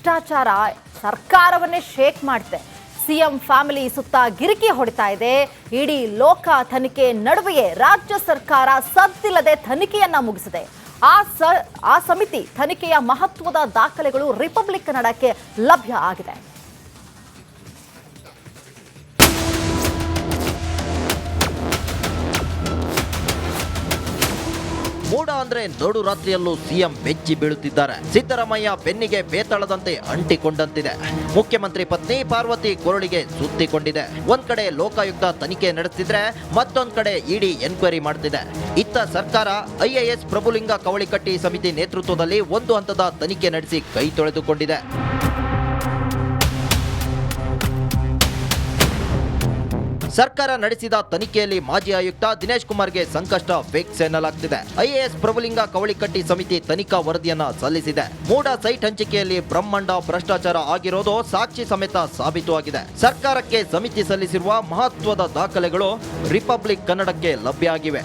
ಭ್ರಷ್ಟಾಚಾರ ಸರ್ಕಾರವನ್ನೇ ಶೇಕ್ ಮಾಡುತ್ತೆ. CM family ಸುತ್ತ ಗಿರಿಕಿ ಹೊಡಿತಾ ಇದೆ. ಇಡೀ ಲೋಕ ತನಿಖೆ ನಡುವೆಯೇ ರಾಜ್ಯ ಸರ್ಕಾರ ಸದ್ದಿಲ್ಲದೆ ತನಿಖೆಯನ್ನ ಮುಗಿಸಿದೆ. ಆ ಸಮಿತಿ ತನಿಖೆಯ ಮಹತ್ವದ ದಾಖಲೆಗಳು ರಿಪಬ್ಲಿಕ್ ಕನ್ನಡಕ್ಕೆ ಲಭ್ಯ ಆಗಿದೆ. ಮೂಡ ಅಂದ್ರೆ ನಡು ರಾತ್ರಿಯಲ್ಲೂ ಸಿಎಂ ಬೆಚ್ಚಿ ಬೀಳುತ್ತಿದ್ದಾರೆ. ಸಿದ್ದರಾಮಯ್ಯ ಬೆನ್ನಿಗೆ ಬೇತಾಳದಂತೆ ಅಂಟಿಕೊಂಡಂತಿದೆ. ಮುಖ್ಯಮಂತ್ರಿ ಪತ್ನಿ ಪಾರ್ವತಿ ಕೊರಳಿಗೆ ಸುತ್ತಿಕೊಂಡಿದೆ. ಒಂದ್ ಕಡೆ ಲೋಕಾಯುಕ್ತ ತನಿಖೆ ನಡೆಸ್ತಿದ್ರೆ ಮತ್ತೊಂದ್ ಕಡೆ ಇಡಿ ಎನ್ಕ್ವೈರಿ ಮಾಡ್ತಿದೆ. ಇತ್ತ ಸರ್ಕಾರ ಐಎಎಸ್ ಪ್ರಭುಲಿಂಗ ಕವಳಿಕಟ್ಟಿ ಸಮಿತಿ ನೇತೃತ್ವದಲ್ಲಿ ಒಂದು ಹಂತದ ತನಿಖೆ ನಡೆಸಿ ಕೈ ತೊಳೆದುಕೊಂಡಿದೆ. ಸರ್ಕಾರ ನಡೆಸಿದ ತನಿಖೆಯಲ್ಲಿ ಮಾಜಿ ಆಯುಕ್ತ ದಿನೇಶ್ ಕುಮಾರ್ಗೆ ಸಂಕಷ್ಟ ಫಿಕ್ಸ್ ಎನ್ನಲಾಗ್ತಿದೆ. ಐಎಎಸ್ ಪ್ರಭುಲಿಂಗ ಕವಳಿಕಟ್ಟಿ ಸಮಿತಿ ತನಿಖಾ ವರದಿಯನ್ನ ಸಲ್ಲಿಸಿದೆ. ಮೂಡ ಸೈಟ್ ಹಂಚಿಕೆಯಲ್ಲಿ ಬ್ರಹ್ಮಾಂಡ ಭ್ರಷ್ಟಾಚಾರ ಆಗಿರೋದು ಸಾಕ್ಷಿ ಸಮೇತ ಸಾಬೀತು ಆಗಿದೆ. ಸರ್ಕಾರಕ್ಕೆ ಸಮಿತಿ ಸಲ್ಲಿಸಿರುವ ಮಹತ್ವದ ದಾಖಲೆಗಳು ರಿಪಬ್ಲಿಕ್ ಕನ್ನಡಕ್ಕೆ ಲಭ್ಯ ಆಗಿವೆ.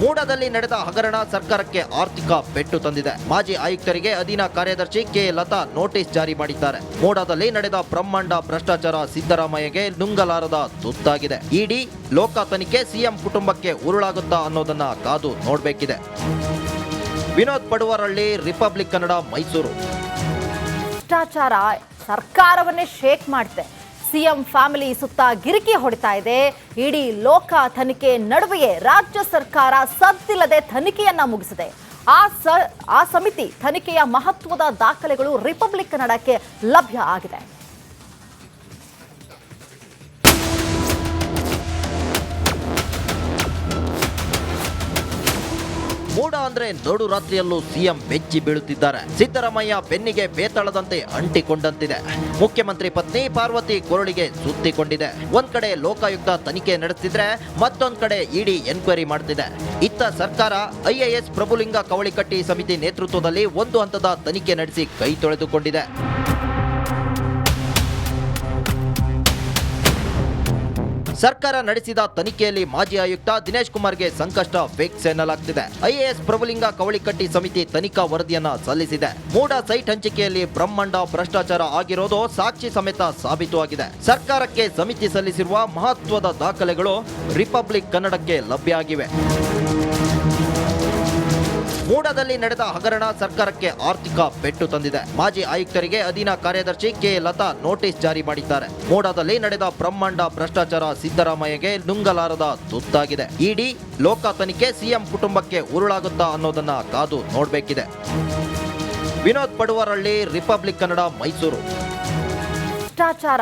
ಮೂಡದಲ್ಲಿ ನಡೆದ ಹಗರಣ ಸರ್ಕಾರಕ್ಕೆ ಆರ್ಥಿಕ ಪೆಟ್ಟು ತಂದಿದೆ. ಮಾಜಿ ಆಯುಕ್ತರಿಗೆ ಅಧೀನ ಕಾರ್ಯದರ್ಶಿ ಕೆ ಲತಾ ನೋಟಿಸ್ ಜಾರಿ ಮಾಡಿದ್ದಾರೆ. ಮೂಡದಲ್ಲಿ ನಡೆದ ಬ್ರಹ್ಮಾಂಡ ಭ್ರಷ್ಟಾಚಾರ ಸಿದ್ದರಾಮಯ್ಯಗೆ ನುಂಗಲಾರದ ತುತ್ತಾಗಿದೆ. ಇಡಿ ಲೋಕ ತನಿಖೆ ಸಿಎಂ ಕುಟುಂಬಕ್ಕೆ ಉರುಳಾಗುತ್ತಾ ಅನ್ನೋದನ್ನ ಕಾದು ನೋಡಬೇಕಿದೆ. ವಿನೋದ್ ಪಡುವರಳ್ಳಿ, ರಿಪಬ್ಲಿಕ್ ಕನ್ನಡ, ಮೈಸೂರು. ಭ್ರಷ್ಟಾಚಾರ ಸರ್ಕಾರವನ್ನೇ ಶೇಕ್ ಮಾಡುತ್ತೆ. ಸಿಎಂ ಫ್ಯಾಮಿಲಿ ಸುತ್ತ ಗಿರಿಕಿ ಹೊಡಿತಾ ಇದೆ. ಇಡೀ ಲೋಕ ತನಿಖೆ ನಡುವೆಯೇ ರಾಜ್ಯ ಸರ್ಕಾರ ಸದ್ದಿಲ್ಲದೆ ತನಿಖೆಯನ್ನ ಮುಗಿಸಿದೆ. ಆ ಸಮಿತಿ ತನಿಖೆಯ ಮಹತ್ವದ ದಾಖಲೆಗಳು ರಿಪಬ್ಲಿಕ್ ಕನ್ನಡಕ್ಕೆ ಲಭ್ಯ ಆಗಿದೆ. ಮೂಡ ಅಂದ್ರೆ ನಡು ರಾತ್ರಿಯಲ್ಲೂ ಸಿಎಂ ಬೆಚ್ಚಿ ಬೀಳುತ್ತಿದ್ದಾರೆ. ಸಿದ್ದರಾಮಯ್ಯ ಬೆನ್ನಿಗೆ ಬೇತಾಳದಂತೆ ಅಂಟಿಕೊಂಡಂತಿದೆ. ಮುಖ್ಯಮಂತ್ರಿ ಪತ್ನಿ ಪಾರ್ವತಿ ಕೊರಳಿಗೆ ಸುತ್ತಿಕೊಂಡಿದೆ. ಒಂದ್ ಕಡೆ ಲೋಕಾಯುಕ್ತ ತನಿಖೆ ನಡೆಸ್ತಿದ್ರೆ ಮತ್ತೊಂದ್ ಕಡೆ ಇಡಿ ಎನ್ಕ್ವೈರಿ ಮಾಡ್ತಿದೆ. ಇತ್ತ ಸರ್ಕಾರ ಐಎಎಸ್ ಪ್ರಭುಲಿಂಗ ಕವಳಿಕಟ್ಟಿ ಸಮಿತಿ ನೇತೃತ್ವದಲ್ಲಿ ಒಂದು ಹಂತದ ತನಿಖೆ ನಡೆಸಿ ಕೈ ತೊಳೆದುಕೊಂಡಿದೆ. ಸರ್ಕಾರ ನಡೆಸಿದ ತನಿಖೆಯಲ್ಲಿ ಮಾಜಿ ಆಯುಕ್ತ ದಿನೇಶ್ ಕುಮಾರ್ಗೆ ಸಂಕಷ್ಟ ಫಿಕ್ಸ್ ಎನ್ನಲಾಗ್ತಿದೆ. ಐಎಎಸ್ ಪ್ರಭುಲಿಂಗ ಕವಳಿಕಟ್ಟಿ ಸಮಿತಿ ತನಿಖಾ ವರದಿಯನ್ನ ಸಲ್ಲಿಸಿದೆ. ಮೂಡ ಸೈಟ್ ಹಂಚಿಕೆಯಲ್ಲಿ ಬ್ರಹ್ಮಾಂಡ ಭ್ರಷ್ಟಾಚಾರ ಆಗಿರೋದು ಸಾಕ್ಷಿ ಸಮೇತ ಸಾಬೀತು ಆಗಿದೆ. ಸರ್ಕಾರಕ್ಕೆ ಸಮಿತಿ ಸಲ್ಲಿಸಿರುವ ಮಹತ್ವದ ದಾಖಲೆಗಳು ರಿಪಬ್ಲಿಕ್ ಕನ್ನಡಕ್ಕೆ ಲಭ್ಯ ಆಗಿವೆ. ಮೂಡದಲ್ಲಿ ನಡೆದ ಹಗರಣ ಸರ್ಕಾರಕ್ಕೆ ಆರ್ಥಿಕ ಪೆಟ್ಟು ತಂದಿದೆ. ಮಾಜಿ ಆಯುಕ್ತರಿಗೆ ಅಧೀನ ಕಾರ್ಯದರ್ಶಿ ಕೆ ಲತಾ ನೋಟಿಸ್ ಜಾರಿ ಮಾಡಿದ್ದಾರೆ. ಮೂಡದಲ್ಲಿ ನಡೆದ ಬ್ರಹ್ಮಾಂಡ ಭ್ರಷ್ಟಾಚಾರ ಸಿದ್ದರಾಮಯ್ಯಗೆ ನುಂಗಲಾರದ ತುತ್ತಾಗಿದೆ. ಇಡಿ ಲೋಕ ತನಿಖೆ ಸಿಎಂ ಕುಟುಂಬಕ್ಕೆ ಉರುಳಾಗುತ್ತಾ ಅನ್ನೋದನ್ನ ಕಾದು ನೋಡಬೇಕಿದೆ. ವಿನೋದ್ ಪಡುವರಳ್ಳಿ, ರಿಪಬ್ಲಿಕ್ ಕನ್ನಡ, ಮೈಸೂರು. ಭ್ರಷ್ಟಾಚಾರ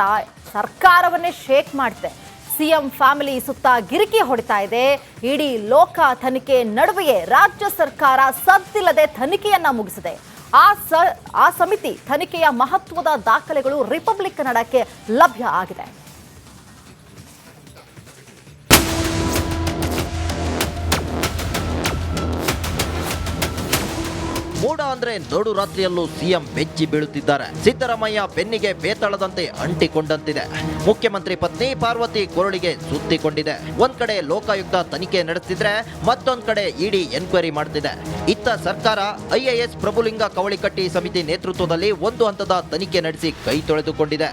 ಸರ್ಕಾರವನ್ನೇ ಶೇಕ್ ಮಾಡುತ್ತೆ. ಸಿಎಂ ಫ್ಯಾಮಿಲಿ ಸುತ್ತ ಗಿರಿಕಿ ಹೊಡಿತಾ ಇದೆ. ಇಡೀ ಲೋಕ ತನಿಖೆ ನಡುವೆಯೇ ರಾಜ್ಯ ಸರ್ಕಾರ ಸದ್ದಿಲ್ಲದೆ ತನಿಖೆಯನ್ನ ಮುಗಿಸಿದೆ. ಆ ಸಮಿತಿ ತನಿಖೆಯ ಮಹತ್ವದ ದಾಖಲೆಗಳು ರಿಪಬ್ಲಿಕ್ ಕನ್ನಡಕ್ಕೆ ಲಭ್ಯ ಆಗಿದೆ. ಮೂಡ ಅಂದ್ರೆ ನಡು ರಾತ್ರಿಯಲ್ಲೂ ಸಿಎಂ ಬೆಚ್ಚಿ ಬೀಳುತ್ತಿದ್ದಾರೆ. ಸಿದ್ದರಾಮಯ್ಯ ಬೆನ್ನಿಗೆ ಬೇತಾಳದಂತೆ ಅಂಟಿಕೊಂಡಂತಿದೆ. ಮುಖ್ಯಮಂತ್ರಿ ಪತ್ನಿ ಪಾರ್ವತಿ ಕೊರಳಿಗೆ ಸುತ್ತಿಕೊಂಡಿದೆ. ಒಂದ್ ಕಡೆ ಲೋಕಾಯುಕ್ತ ತನಿಖೆ ನಡೆಸ್ತಿದ್ರೆ ಮತ್ತೊಂದ್ ಕಡೆ ಇಡಿ ಎನ್ಕ್ವೈರಿ ಮಾಡ್ತಿದೆ. ಇತ್ತ ಸರ್ಕಾರ ಐಎಎಸ್ ಪ್ರಭುಲಿಂಗ ಕವಳಿಕಟ್ಟಿ ಸಮಿತಿ ನೇತೃತ್ವದಲ್ಲಿ ಒಂದು ಹಂತದ ತನಿಖೆ ನಡೆಸಿ ಕೈ ತೊಳೆದುಕೊಂಡಿದೆ.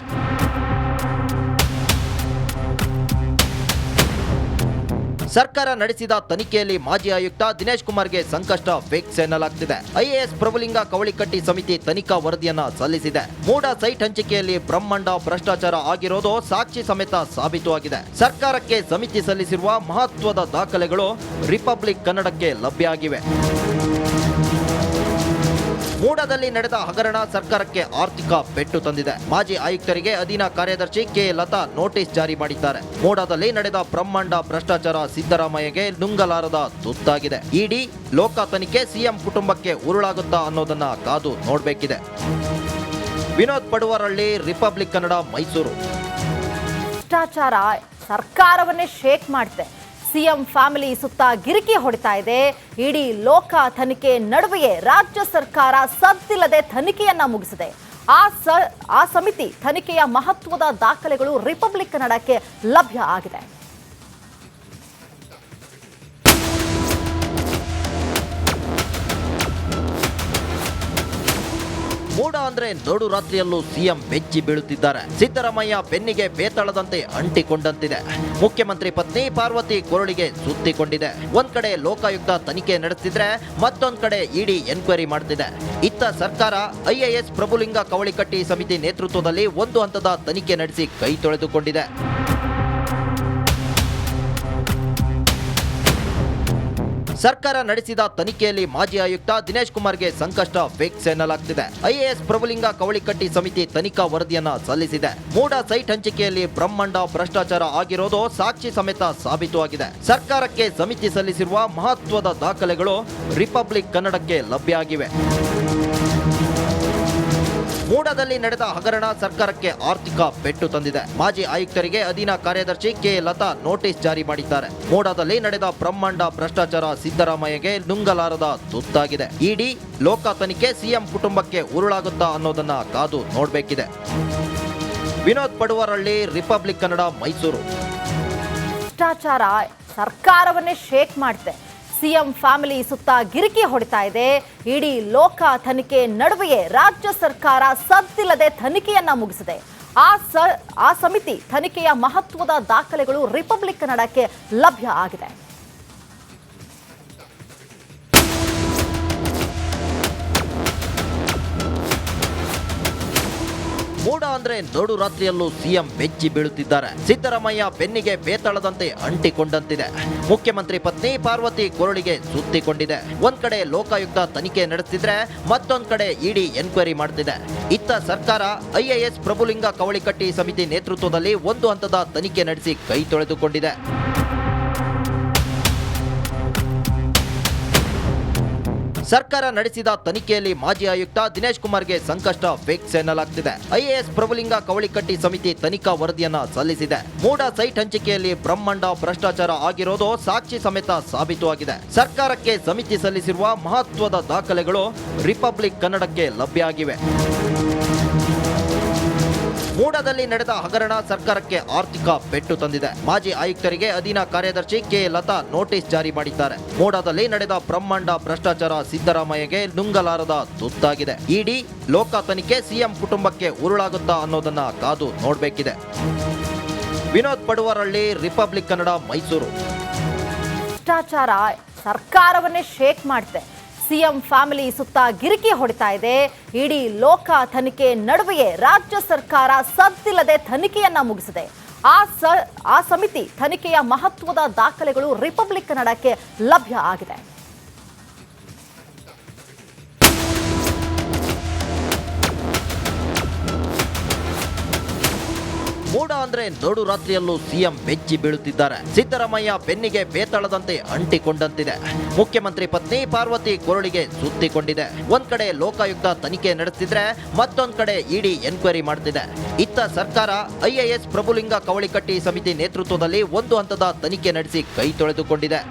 ಸರ್ಕಾರ ನಡೆಸಿದ ತನಿಖೆಯಲ್ಲಿ ಮಾಜಿ ಆಯುಕ್ತ ದಿನೇಶ್ ಕುಮಾರ್ಗೆ ಸಂಕಷ್ಟ ಫಿಕ್ಸ್ ಎನ್ನಲಾಗ್ತಿದೆ. ಐಎಎಸ್ ಪ್ರಭುಲಿಂಗ ಕವಳಿಕಟ್ಟಿ ಸಮಿತಿ ತನಿಖಾ ವರದಿಯನ್ನ ಸಲ್ಲಿಸಿದೆ. ಮೂಡ ಸೈಟ್ ಹಂಚಿಕೆಯಲ್ಲಿ ಬ್ರಹ್ಮಾಂಡ ಭ್ರಷ್ಟಾಚಾರ ಆಗಿರೋದು ಸಾಕ್ಷಿ ಸಮೇತ ಸಾಬೀತು ಆಗಿದೆ. ಸರ್ಕಾರಕ್ಕೆ ಸಮಿತಿ ಸಲ್ಲಿಸಿರುವ ಮಹತ್ವದ ದಾಖಲೆಗಳು ರಿಪಬ್ಲಿಕ್ ಕನ್ನಡಕ್ಕೆ ಲಭ್ಯ ಆಗಿವೆ. ಮೂಡದಲ್ಲಿ ನಡೆದ ಹಗರಣ ಸರ್ಕಾರಕ್ಕೆ ಆರ್ಥಿಕ ಪೆಟ್ಟು ತಂದಿದೆ. ಮಾಜಿ ಆಯುಕ್ತರಿಗೆ ಅಧೀನ ಕಾರ್ಯದರ್ಶಿ ಕೆ ಲತಾ ನೋಟಿಸ್ ಜಾರಿ ಮಾಡಿದ್ದಾರೆ. ಮೂಡದಲ್ಲಿ ನಡೆದ ಬ್ರಹ್ಮಾಂಡ ಭ್ರಷ್ಟಾಚಾರ ಸಿದ್ದರಾಮಯ್ಯಗೆ ನುಂಗಲಾರದ ತುತ್ತಾಗಿದೆ. ಇಡಿ ಲೋಕ ತನಿಖೆ ಸಿಎಂ ಕುಟುಂಬಕ್ಕೆ ಉರುಳಾಗುತ್ತಾ ಅನ್ನೋದನ್ನ ಕಾದು ನೋಡಬೇಕಿದೆ. ವಿನೋದ್ ಪಡುವರಳ್ಳಿ, ರಿಪಬ್ಲಿಕ್ ಕನ್ನಡ, ಮೈಸೂರು. ಭ್ರಷ್ಟಾಚಾರ ಸರ್ಕಾರವನ್ನೇ ಶೇಕ್ ಮಾಡುತ್ತೆ. ಸಿಎಂ ಫ್ಯಾಮಿಲಿ ಸುತ್ತ ಗಿರಿಕಿ ಹೊಡಿತಾ ಇದೆ. ಇಡೀ ಲೋಕ ತನಿಖೆ ನಡುವೆಯೇ ರಾಜ್ಯ ಸರ್ಕಾರ ಸದ್ದಿಲ್ಲದೆ ತನಿಖೆಯನ್ನ ಮುಗಿಸಿದೆ. ಆ ಸಮಿತಿ ತನಿಖೆಯ ಮಹತ್ವದ ದಾಖಲೆಗಳು ರಿಪಬ್ಲಿಕ್ ಕನ್ನಡಕ್ಕೆ ಲಭ್ಯ ಆಗಿದೆ. ಮೂಡ ಅಂದ್ರೆ ನೋಡು ರಾತ್ರಿಯಲ್ಲೂ ಸಿಎಂ ಬೆಚ್ಚಿ ಬೀಳುತ್ತಿದ್ದಾರೆ. ಸಿದ್ದರಾಮಯ್ಯ ಬೆನ್ನಿಗೆ ಬೇತಾಳದಂತೆ ಅಂಟಿಕೊಂಡಂತಿದೆ. ಮುಖ್ಯಮಂತ್ರಿ ಪತ್ನಿ ಪಾರ್ವತಿ ಕೊರಳಿಗೆ ಸುತ್ತಿಕೊಂಡಿದೆ. ಒಂದ್ ಕಡೆ ಲೋಕಾಯುಕ್ತ ತನಿಖೆ ನಡೆಸ್ತಿದ್ರೆ ಮತ್ತೊಂದ್ ಕಡೆ ಇಡಿ ಎನ್ಕ್ವೈರಿ ಮಾಡ್ತಿದೆ. ಇತ್ತ ಸರ್ಕಾರ ಐಎಎಸ್ ಪ್ರಭುಲಿಂಗ ಕವಳಿಕಟ್ಟಿ ಸಮಿತಿ ನೇತೃತ್ವದಲ್ಲಿ ಒಂದು ಹಂತದ ತನಿಖೆ ನಡೆಸಿ ಕೈ ತೊಳೆದುಕೊಂಡಿದೆ. ಸರ್ಕಾರ ನಡೆಸಿದ ತನಿಖೆಯಲ್ಲಿ ಮಾಜಿ ಆಯುಕ್ತ ದಿನೇಶ್ ಕುಮಾರ್ಗೆ ಸಂಕಷ್ಟ ಫಿಕ್ಸ್ ಎನ್ನಲಾಗ್ತಿದೆ. ಐಎಎಸ್ ಪ್ರಭುಲಿಂಗ ಕವಳಿಕಟ್ಟಿ ಸಮಿತಿ ತನಿಖಾ ವರದಿಯನ್ನ ಸಲ್ಲಿಸಿದೆ. ಮೂಡ ಸೈಟ್ ಹಂಚಿಕೆಯಲ್ಲಿ ಬ್ರಹ್ಮಾಂಡ ಭ್ರಷ್ಟಾಚಾರ ಆಗಿರೋದು ಸಾಕ್ಷಿ ಸಮೇತ ಸಾಬೀತುವಾಗಿದೆ. ಸರ್ಕಾರಕ್ಕೆ ಸಮಿತಿ ಸಲ್ಲಿಸಿರುವ ಮಹತ್ವದ ದಾಖಲೆಗಳು ರಿಪಬ್ಲಿಕ್ ಕನ್ನಡಕ್ಕೆ ಲಭ್ಯ ಆಗಿವೆ. ಮೂಡದಲ್ಲಿ ನಡೆದ ಹಗರಣ ಸರ್ಕಾರಕ್ಕೆ ಆರ್ಥಿಕ ಪೆಟ್ಟು ತಂದಿದೆ. ಮಾಜಿ ಆಯುಕ್ತರಿಗೆ ಅಧೀನ ಕಾರ್ಯದರ್ಶಿ ಕೆ ಲತಾ ನೋಟಿಸ್ ಜಾರಿ ಮಾಡಿದ್ದಾರೆ. ಮೂಡದಲ್ಲಿ ನಡೆದ ಬ್ರಹ್ಮಾಂಡ ಭ್ರಷ್ಟಾಚಾರ ಸಿದ್ದರಾಮಯ್ಯಗೆ ನುಂಗಲಾರದ ತುತ್ತಾಗಿದೆ. ಇಡಿ ಲೋಕ ತನಿಖೆ ಸಿಎಂ ಕುಟುಂಬಕ್ಕೆ ಉರುಳಾಗುತ್ತಾ ಅನ್ನೋದನ್ನ ಕಾದು ನೋಡಬೇಕಿದೆ. ವಿನೋದ್ ಪಡುವರಳ್ಳಿ, ರಿಪಬ್ಲಿಕ್ ಕನ್ನಡ, ಮೈಸೂರು. ಭ್ರಷ್ಟಾಚಾರ ಸರ್ಕಾರವನ್ನೇ ಶೇಕ್ ಮಾಡುತ್ತೆ. ಸಿಎಂ ಫ್ಯಾಮಿಲಿ ಸುತ್ತ ಗಿರಿಕಿ ಹೊಡಿತಾ ಇದೆ. ಇಡೀ ಲೋಕ ತನಿಖೆ ನಡುವೆಯೇ ರಾಜ್ಯ ಸರ್ಕಾರ ಸದ್ದಿಲ್ಲದೆ ತನಿಖೆಯನ್ನ ಮುಗಿಸಿದೆ. ಆ ಸಮಿತಿ ತನಿಖೆಯ ಮಹತ್ವದ ದಾಖಲೆಗಳು ರಿಪಬ್ಲಿಕ್ ಕನ್ನಡಕ್ಕೆ ಲಭ್ಯ ಆಗಿದೆ. ಮೂಡ ಅಂದ್ರೆ ನೋಡು ರಾತ್ರಿಯಲ್ಲೂ ಸಿಎಂ ಬೆಚ್ಚಿ ಬೀಳುತ್ತಿದ್ದಾರೆ. ಸಿದ್ದರಾಮಯ್ಯ ಬೆನ್ನಿಗೆ ಬೇತಾಳದಂತೆ ಅಂಟಿಕೊಂಡಂತಿದೆ. ಮುಖ್ಯಮಂತ್ರಿ ಪತ್ನಿ ಪಾರ್ವತಿ ಕೊರಳಿಗೆ ಸುತ್ತಿಕೊಂಡಿದೆ. ಒಂದ್ ಕಡೆ ಲೋಕಾಯುಕ್ತ ತನಿಖೆ ನಡೆಸ್ತಿದ್ರೆ ಮತ್ತೊಂದ್ ಕಡೆ ಇಡಿ ಎನ್ಕ್ವೈರಿ ಮಾಡ್ತಿದೆ. ಇತ್ತ ಸರ್ಕಾರ ಐಎಎಸ್ ಪ್ರಭುಲಿಂಗ ಕವಳಿಕಟ್ಟಿ ಸಮಿತಿ ನೇತೃತ್ವದಲ್ಲಿ ಒಂದು ಹಂತದ ತನಿಖೆ ನಡೆಸಿ ಕೈ ತೊಳೆದುಕೊಂಡಿದೆ. ಸರ್ಕಾರ ನಡೆಸಿದ ತನಿಖೆಯಲ್ಲಿ ಮಾಜಿ ಆಯುಕ್ತ ದಿನೇಶ್ ಕುಮಾರ್ಗೆ ಸಂಕಷ್ಟ ಫಿಕ್ಸ್ ಎನ್ನಲಾಗ್ತಿದೆ. ಐಎಎಸ್ ಪ್ರಭುಲಿಂಗ ಕವಳಿಕಟ್ಟಿ ಸಮಿತಿ ತನಿಖಾ ವರದಿಯನ್ನ ಸಲ್ಲಿಸಿದೆ. ಮೂಡ ಸೈಟ್ ಹಂಚಿಕೆಯಲ್ಲಿ ಬ್ರಹ್ಮಾಂಡ ಭ್ರಷ್ಟಾಚಾರ ಆಗಿರೋದು ಸಾಕ್ಷಿ ಸಮೇತ ಸಾಬೀತುವಾಗಿದೆ. ಸರ್ಕಾರಕ್ಕೆ ಸಮಿತಿ ಸಲ್ಲಿಸಿರುವ ಮಹತ್ವದ ದಾಖಲೆಗಳು ರಿಪಬ್ಲಿಕ್ ಕನ್ನಡಕ್ಕೆ ಲಭ್ಯ ಆಗಿವೆ. ಮೂಡದಲ್ಲಿ ನಡೆದ ಹಗರಣ ಸರ್ಕಾರಕ್ಕೆ ಆರ್ಥಿಕ ಪೆಟ್ಟು ತಂದಿದೆ. ಮಾಜಿ ಆಯುಕ್ತರಿಗೆ ಅಧೀನ ಕಾರ್ಯದರ್ಶಿ ಕೆ ಲತಾ ನೋಟಿಸ್ ಜಾರಿ ಮಾಡಿದ್ದಾರೆ. ಮೂಡದಲ್ಲಿ ನಡೆದ ಬ್ರಹ್ಮಾಂಡ ಭ್ರಷ್ಟಾಚಾರ ಸಿದ್ದರಾಮಯ್ಯಗೆ ನುಂಗಲಾರದ ತುತ್ತಾಗಿದೆ. ಇಡಿ ಲೋಕ ತನಿಖೆ ಸಿಎಂ ಕುಟುಂಬಕ್ಕೆ ಉರುಳಾಗುತ್ತಾ ಅನ್ನೋದನ್ನ ಕಾದು ನೋಡಬೇಕಿದೆ. ವಿನೋದ್ ಪಡುವರಳ್ಳಿ, ರಿಪಬ್ಲಿಕ್ ಕನ್ನಡ, ಮೈಸೂರು. ಭ್ರಷ್ಟಾಚಾರ ಸರ್ಕಾರವನ್ನೇ ಶೇಕ್ ಮಾಡುತ್ತೆ. ಸಿಎಂ ಫ್ಯಾಮಿಲಿ ಸುತ್ತ ಗಿರಿಕಿ ಹೊಡಿತಾ ಇದೆ. ಇಡೀ ಲೋಕ ತನಿಖೆ ನಡುವೆಯೇ ರಾಜ್ಯ ಸರ್ಕಾರ ಸದ್ದಿಲ್ಲದೆ ತನಿಖೆಯನ್ನ ಮುಗಿಸಿದೆ. ಆ ಸಮಿತಿ ತನಿಖೆಯ ಮಹತ್ವದ ದಾಖಲೆಗಳು ರಿಪಬ್ಲಿಕ್ ಕನ್ನಡಕ್ಕೆ ಲಭ್ಯ ಆಗಿದೆ. ಮೂಡ ಅಂದ್ರೆ ನೋಡು ರಾತ್ರಿಯಲ್ಲೂ ಸಿಎಂ ಬೆಚ್ಚಿ ಬೀಳುತ್ತಿದ್ದಾರೆ. ಸಿದ್ದರಾಮಯ್ಯ ಬೆನ್ನಿಗೆ ಬೇತಾಳದಂತೆ ಅಂಟಿಕೊಂಡಂತಿದೆ. ಮುಖ್ಯಮಂತ್ರಿ ಪತ್ನಿ ಪಾರ್ವತಿ ಕೊರಳಿಗೆ ಸುತ್ತಿಕೊಂಡಿದೆ. ಒಂದ್ ಕಡೆ ಲೋಕಾಯುಕ್ತ ತನಿಖೆ ನಡೆಸ್ತಿದ್ರೆ ಮತ್ತೊಂದ್ ಕಡೆ ಇಡಿ ಎನ್ಕ್ವೈರಿ ಮಾಡ್ತಿದೆ. ಇತ್ತ ಸರ್ಕಾರ ಐಎಎಸ್ ಪ್ರಭುಲಿಂಗ ಕವಳಿಕಟ್ಟಿ ಸಮಿತಿ ನೇತೃತ್ವದಲ್ಲಿ ಒಂದು ಹಂತದ ತನಿಖೆ ನಡೆಸಿ ಕೈ ತೊಳೆದುಕೊಂಡಿದೆ.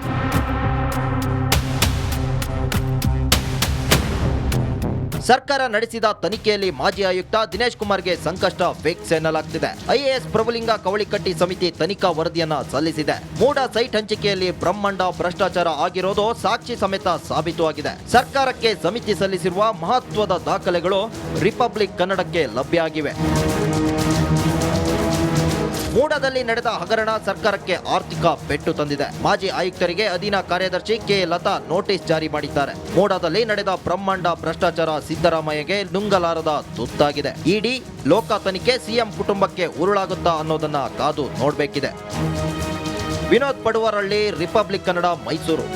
ಸರ್ಕಾರ ನಡೆಸಿದ ತನಿಖೆಯಲ್ಲಿ ಮಾಜಿ ಆಯುಕ್ತ ದಿನೇಶ್ ಕುಮಾರ್ಗೆ ಸಂಕಷ್ಟ ಫಿಕ್ಸ್ ಎನ್ನಲಾಗ್ತಿದೆ. ಐಎಎಸ್ ಪ್ರಭುಲಿಂಗ ಕವಳಿಕಟ್ಟಿ ಸಮಿತಿ ತನಿಖಾ ವರದಿಯನ್ನ ಸಲ್ಲಿಸಿದೆ. ಮೂಡ ಸೈಟ್ ಹಂಚಿಕೆಯಲ್ಲಿ ಬ್ರಹ್ಮಾಂಡ ಭ್ರಷ್ಟಾಚಾರ ಆಗಿರೋದು ಸಾಕ್ಷಿ ಸಮೇತ ಸಾಬೀತುವಾಗಿದೆ. ಸರ್ಕಾರಕ್ಕೆ ಸಮಿತಿ ಸಲ್ಲಿಸಿರುವ ಮಹತ್ವದ ದಾಖಲೆಗಳು ರಿಪಬ್ಲಿಕ್ ಕನ್ನಡಕ್ಕೆ ಲಭ್ಯ ಆಗಿವೆ. ಮೂಡದಲ್ಲಿ ನಡೆದ ಹಗರಣ ಸರ್ಕಾರಕ್ಕೆ ಆರ್ಥಿಕ ಪೆಟ್ಟು ತಂದಿದೆ. ಮಾಜಿ ಆಯುಕ್ತರಿಗೆ ಅಧೀನ ಕಾರ್ಯದರ್ಶಿ ಕೆ ಲತಾ ನೋಟಿಸ್ ಜಾರಿ ಮಾಡಿದ್ದಾರೆ. ಮೂಡದಲ್ಲಿ ನಡೆದ ಬ್ರಹ್ಮಾಂಡ ಭ್ರಷ್ಟಾಚಾರ ಸಿದ್ದರಾಮಯ್ಯಗೆ ನುಂಗಲಾರದ ತುತ್ತಾಗಿದೆ. ಇಡಿ ಲೋಕ ತನಿಖೆ ಸಿಎಂ ಕುಟುಂಬಕ್ಕೆ ಉರುಳಾಗುತ್ತಾ ಅನ್ನೋದನ್ನ ಕಾದು ನೋಡಬೇಕಿದೆ. ವಿನೋದ್ ಪಡುವರಳ್ಳಿ, ರಿಪಬ್ಲಿಕ್ ಕನ್ನಡ, ಮೈಸೂರು.